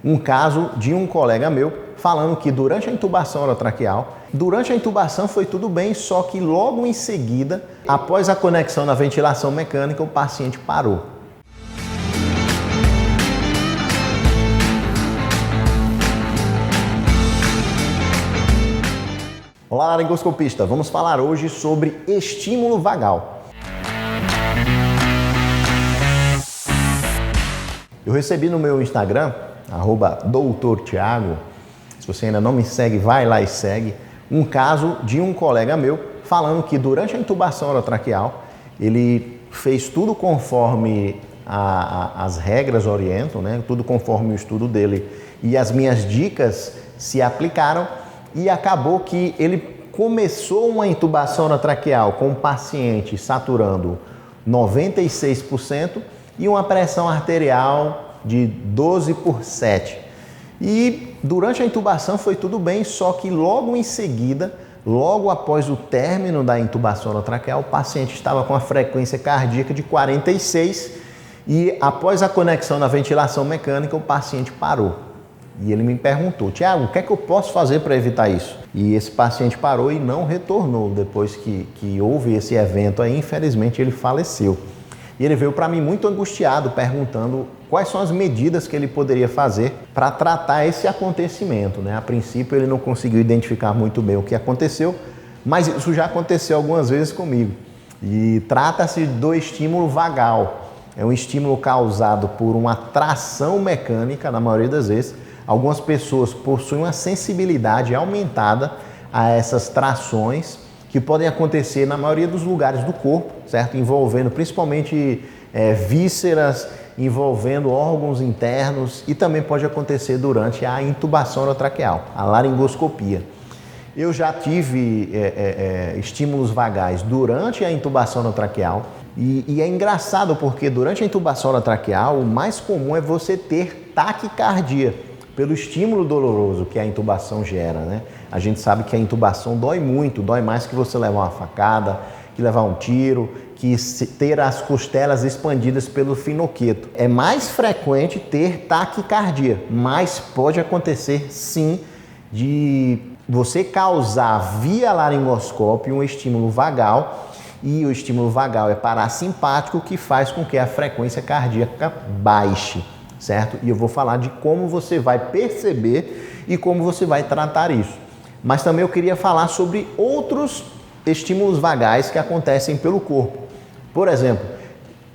um caso de um colega meu falando que durante a intubação orotraqueal, durante a intubação foi tudo bem, só que logo em seguida, após a conexão na ventilação mecânica, o paciente parou. Olá, laringoscopista! Vamos falar hoje sobre estímulo vagal. Eu recebi no meu Instagram, @doutortiago, se você ainda não me segue, vai lá e segue, um caso de um colega meu falando que durante a intubação orotraqueal, ele fez tudo conforme as regras orientam, né? Tudo conforme o estudo dele e as minhas dicas se aplicaram e acabou que ele começou uma intubação orotraqueal com o paciente saturando 96% e uma pressão arterial de 12/7. E durante a intubação foi tudo bem, só que logo em seguida, logo após o término da intubação orotraqueal, o paciente estava com a frequência cardíaca de 46 e após a conexão na ventilação mecânica, o paciente parou. E ele me perguntou: Tiago, o que é que eu posso fazer para evitar isso? E esse paciente parou e não retornou. Depois que houve esse evento aí, infelizmente ele faleceu. E ele veio para mim muito angustiado, perguntando quais são as medidas que ele poderia fazer para tratar esse acontecimento, né? A princípio ele não conseguiu identificar muito bem o que aconteceu, mas isso já aconteceu algumas vezes comigo. E trata-se do estímulo vagal. É um estímulo causado por uma tração mecânica, na maioria das vezes. Algumas pessoas possuem uma sensibilidade aumentada a essas trações que podem acontecer na maioria dos lugares do corpo, certo? Envolvendo principalmente vísceras, envolvendo órgãos internos e também pode acontecer durante a intubação orotraqueal, a laringoscopia. Eu já tive estímulos vagais durante a intubação orotraqueal e é engraçado porque durante a intubação orotraqueal o mais comum é você ter taquicardia, pelo estímulo doloroso que a intubação gera, né? A gente sabe que a intubação dói muito, dói mais que você levar uma facada, que levar um tiro, que ter as costelas expandidas pelo finoqueto. É mais frequente ter taquicardia, mas pode acontecer sim de você causar via laringoscópio um estímulo vagal, e o estímulo vagal é parasimpático, que faz com que a frequência cardíaca baixe. Certo? E eu vou falar de como você vai perceber e como você vai tratar isso. Mas também eu queria falar sobre outros estímulos vagais que acontecem pelo corpo. Por exemplo,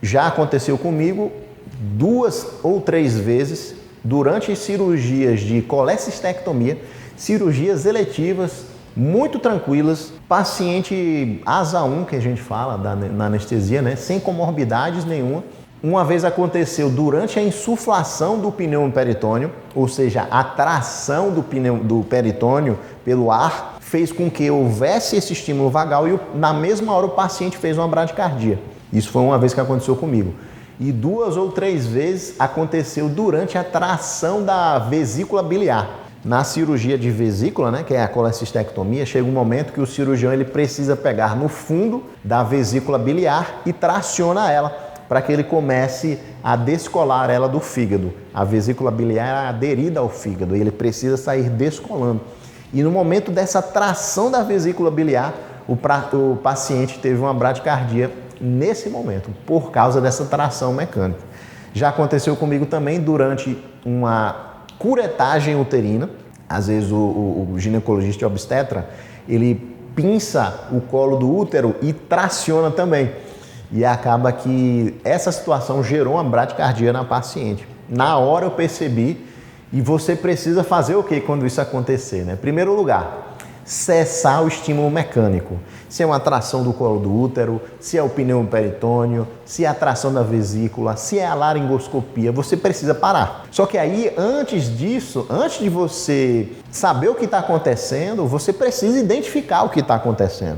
já aconteceu comigo 2 ou 3 vezes durante cirurgias de colecistectomia, cirurgias eletivas, muito tranquilas, paciente asa 1, que a gente fala na anestesia, né? Sem comorbidades nenhuma. Uma vez aconteceu durante a insuflação do pneu peritônio, ou seja, a tração do peritônio pelo ar, fez com que houvesse esse estímulo vagal e na mesma hora o paciente fez uma bradicardia. Isso foi uma vez que aconteceu comigo. E 2 ou 3 vezes aconteceu durante a tração da vesícula biliar. Na cirurgia de vesícula, né, que é a colecistectomia, chega um momento que o cirurgião ele precisa pegar no fundo da vesícula biliar e traciona ela, para que ele comece a descolar ela do fígado. A vesícula biliar é aderida ao fígado e ele precisa sair descolando. E no momento dessa tração da vesícula biliar, o paciente teve uma bradicardia nesse momento, por causa dessa tração mecânica. Já aconteceu comigo também durante uma curetagem uterina. Às vezes o ginecologista obstetra, ele pinça o colo do útero e traciona também. E acaba que essa situação gerou uma bradicardia na paciente. Na hora eu percebi, e você precisa fazer o que quando isso acontecer, né? Em primeiro lugar, cessar o estímulo mecânico. Se é uma tração do colo do útero, se é o pneu peritônio, se é a tração da vesícula, se é a laringoscopia, você precisa parar. Só que aí, antes disso, antes de você saber o que está acontecendo, você precisa identificar o que está acontecendo.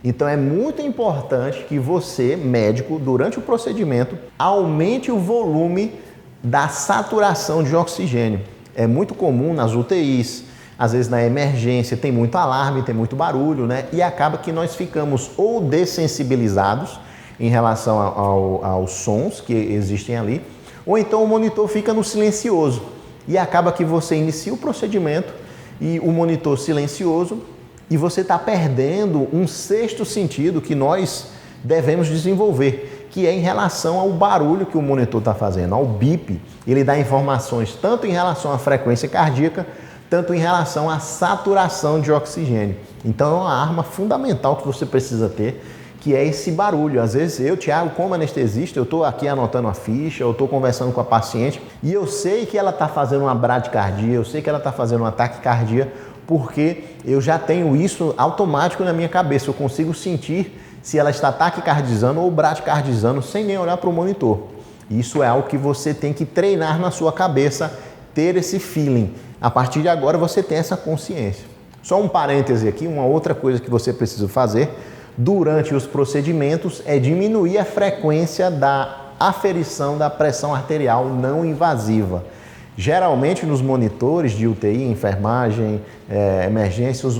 Então é muito importante que você, médico, durante o procedimento, aumente o volume da saturação de oxigênio. É muito comum nas UTIs, às vezes na emergência tem muito alarme, tem muito barulho, né? E acaba que nós ficamos ou dessensibilizados em relação aos sons que existem ali, ou então o monitor fica no silencioso. e acaba que você inicia o procedimento e o monitor silencioso e você está perdendo um sexto sentido que nós devemos desenvolver, que é em relação ao barulho que o monitor está fazendo, ao bip. Ele dá informações tanto em relação à frequência cardíaca, tanto em relação à saturação de oxigênio. Então é uma arma fundamental que você precisa ter, que é esse barulho. Às vezes eu, Thiago, como anestesista, eu estou aqui anotando a ficha, eu estou conversando com a paciente e eu sei que ela está fazendo uma bradicardia, eu sei que ela está fazendo uma taquicardia, porque eu já tenho isso automático na minha cabeça. Eu consigo sentir se ela está taquicardizando ou bradicardizando sem nem olhar para o monitor. Isso é algo que você tem que treinar na sua cabeça, ter esse feeling. A partir de agora você tem essa consciência. Só um parêntese aqui, uma outra coisa que você precisa fazer durante os procedimentos é diminuir a frequência da aferição da pressão arterial não invasiva. Geralmente nos monitores de UTI, enfermagem, emergências,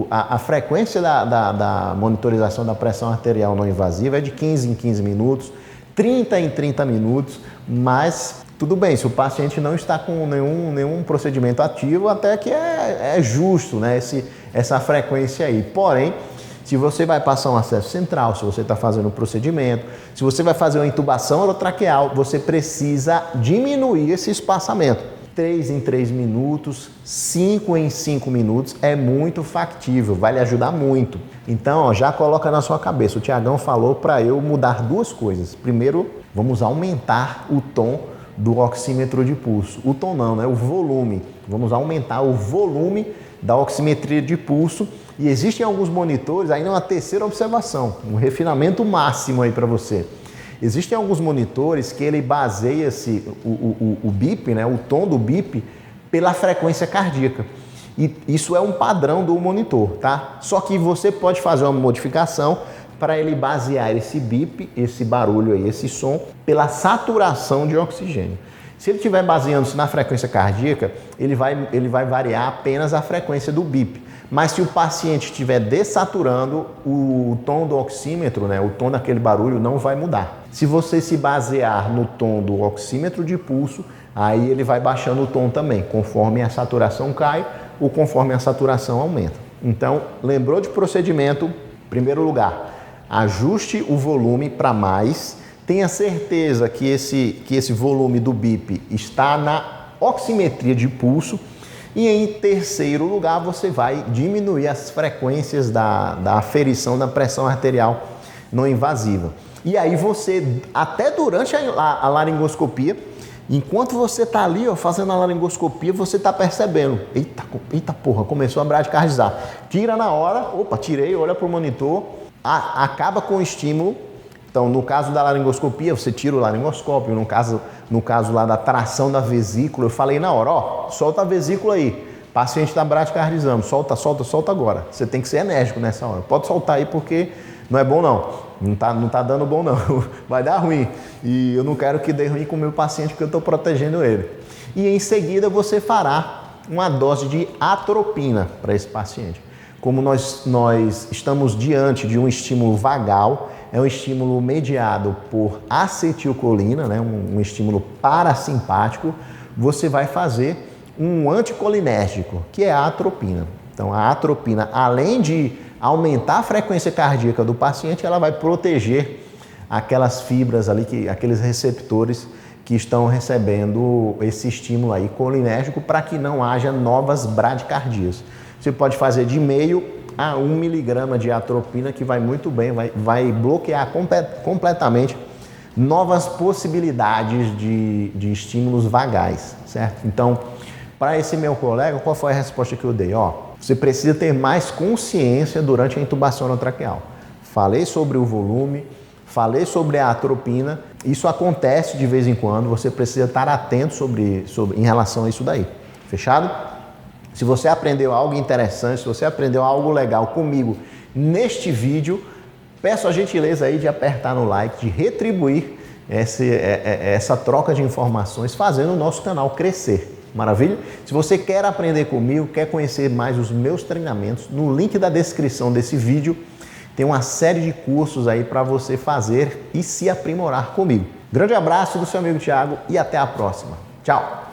a frequência da monitorização da pressão arterial não invasiva é de 15 em 15 minutos, 30 em 30 minutos, mas tudo bem, se o paciente não está com nenhum procedimento ativo, até que é justo, né, essa frequência aí. Porém, se você vai passar um acesso central, se você está fazendo um procedimento, se você vai fazer uma intubação orotraqueal, você precisa diminuir esse espaçamento. 3 em 3 minutos, 5 em 5 minutos é muito factível, vai lhe ajudar muito. Então, ó, já coloca na sua cabeça, o Tiagão falou para eu mudar duas coisas. Primeiro, vamos aumentar o tom do oxímetro de pulso. O tom não, né? O volume. Vamos aumentar o volume da oximetria de pulso. E existem alguns monitores, ainda uma terceira observação, um refinamento máximo aí para você. Existem alguns monitores que ele baseia-se o bip, né, o tom do bip, pela frequência cardíaca. E isso é um padrão do monitor, tá? Só que você pode fazer uma modificação para ele basear esse bip, esse barulho aí, esse som, pela saturação de oxigênio. Se ele estiver baseando-se na frequência cardíaca, ele vai variar apenas a frequência do bip. Mas se o paciente estiver dessaturando, o tom do oxímetro, né, o tom daquele barulho não vai mudar. Se você se basear no tom do oxímetro de pulso, aí ele vai baixando o tom também, conforme a saturação cai ou conforme a saturação aumenta. Então, lembrou de procedimento? Primeiro lugar, ajuste o volume para mais. Tenha certeza que esse volume do bip está na oximetria de pulso. E em terceiro lugar, você vai diminuir as frequências da aferição da pressão arterial não invasiva. E aí você, até durante a laringoscopia, enquanto você está ali ó, fazendo a laringoscopia, você está percebendo, eita porra, começou a bradicardizar. Tira na hora, opa, tirei, olha para o monitor, acaba com o estímulo. Então, no caso da laringoscopia, você tira o laringoscópio, no caso lá da tração da vesícula, eu falei na hora, ó, solta a vesícula aí, paciente está bradicardizando, solta agora. Você tem que ser enérgico nessa hora, pode soltar aí porque não é bom não tá dando bom não, vai dar ruim. E eu não quero que dê ruim com o meu paciente porque eu estou protegendo ele. E em seguida você fará uma dose de atropina para esse paciente. Como nós estamos diante de um estímulo vagal, é um estímulo mediado por acetilcolina, né? Um estímulo parasimpático, você vai fazer um anticolinérgico, que é a atropina. Então, a atropina, além de aumentar a frequência cardíaca do paciente, ela vai proteger aquelas fibras ali, aqueles receptores que estão recebendo esse estímulo aí colinérgico para que não haja novas bradicardias. Você pode fazer de meio a 1 miligrama de atropina, que vai muito bem, vai bloquear completamente novas possibilidades de estímulos vagais, certo? Então, para esse meu colega, qual foi a resposta que eu dei? Ó, você precisa ter mais consciência durante a intubação orotraqueal. Falei sobre o volume, falei sobre a atropina, isso acontece de vez em quando, você precisa estar atento em relação a isso daí. Fechado? Se você aprendeu algo interessante, se você aprendeu algo legal comigo neste vídeo, peço a gentileza aí de apertar no like, de retribuir essa troca de informações, fazendo o nosso canal crescer. Maravilha? Se você quer aprender comigo, quer conhecer mais os meus treinamentos, no link da descrição desse vídeo tem uma série de cursos aí para você fazer e se aprimorar comigo. Grande abraço do seu amigo Thiago e até a próxima. Tchau!